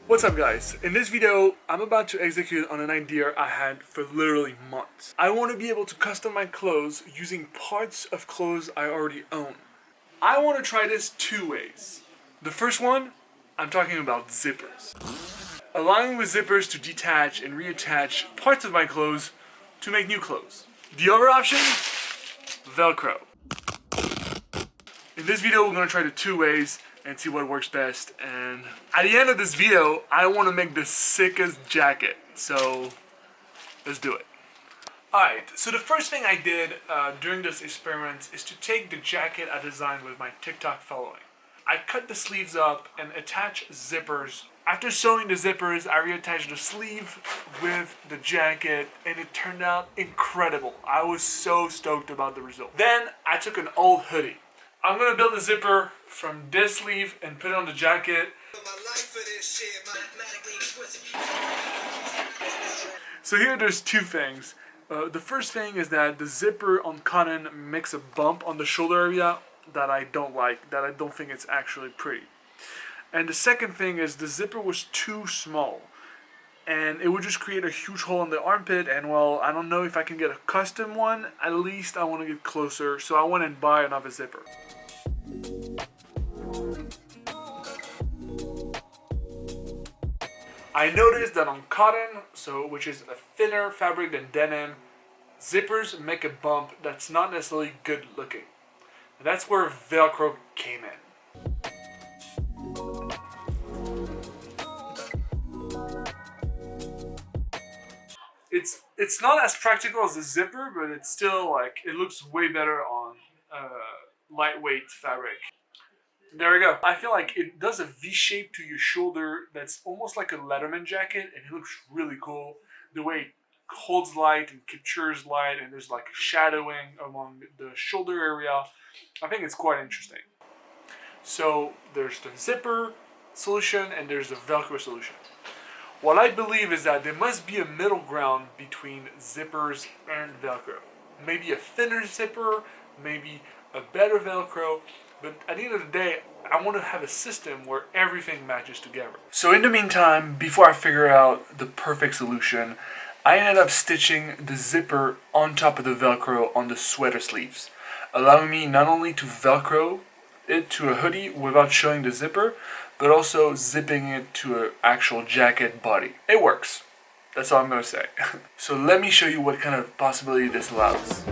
What's up guys? In this video, I'm about to execute on an idea I had for literally months. I want to be able to custom my clothes using parts of clothes I already own. I want to try this two ways. The first one, I'm talking about zippers. Allowing with zippers to detach and reattach parts of my clothes to make new clothes. The other option, Velcro. In this video, we're going to try the two ways and see what works best, and at the end of this video I want to make the sickest jacket, so let's do it. Alright, so the first thing I did during this experiment is to take the jacket I designed with my TikTok following. I cut the sleeves up and attach zippers. After sewing the zippers, I reattached the sleeve with the jacket and it turned out incredible. I was so stoked about the result. Then I took an old hoodie. I'm gonna build a zipper from this sleeve and put it on the jacket. So here there's two things. The first thing is that the zipper on cotton makes a bump on the shoulder area that I don't like, that I don't think it's actually pretty. And the second thing is the zipper was too small. And it would just create a huge hole in the armpit, and well, I don't know if I can get a custom one. At least I want to get closer, so I went and buy another zipper. I noticed that on cotton, which is a thinner fabric than denim, zippers make a bump that's not necessarily good looking. And that's where Velcro came in. It's not as practical as the zipper, but it's still like, it looks way better on lightweight fabric. There we go. I feel like it does a V shape to your shoulder that's almost like a Letterman jacket, and it looks really cool. The way it holds light and captures light, and there's like shadowing along the shoulder area. I think it's quite interesting. So there's the zipper solution and there's the Velcro solution. What I believe is that there must be a middle ground between zippers and Velcro. Maybe a thinner zipper, maybe a better Velcro, but at the end of the day, I want to have a system where everything matches together. So in the meantime, before I figure out the perfect solution, I ended up stitching the zipper on top of the Velcro on the sweater sleeves, allowing me not only to Velcro it to a hoodie without showing the zipper, but also zipping it to an actual jacket body. It works. That's all I'm going to say. So let me show you what kind of possibility this allows.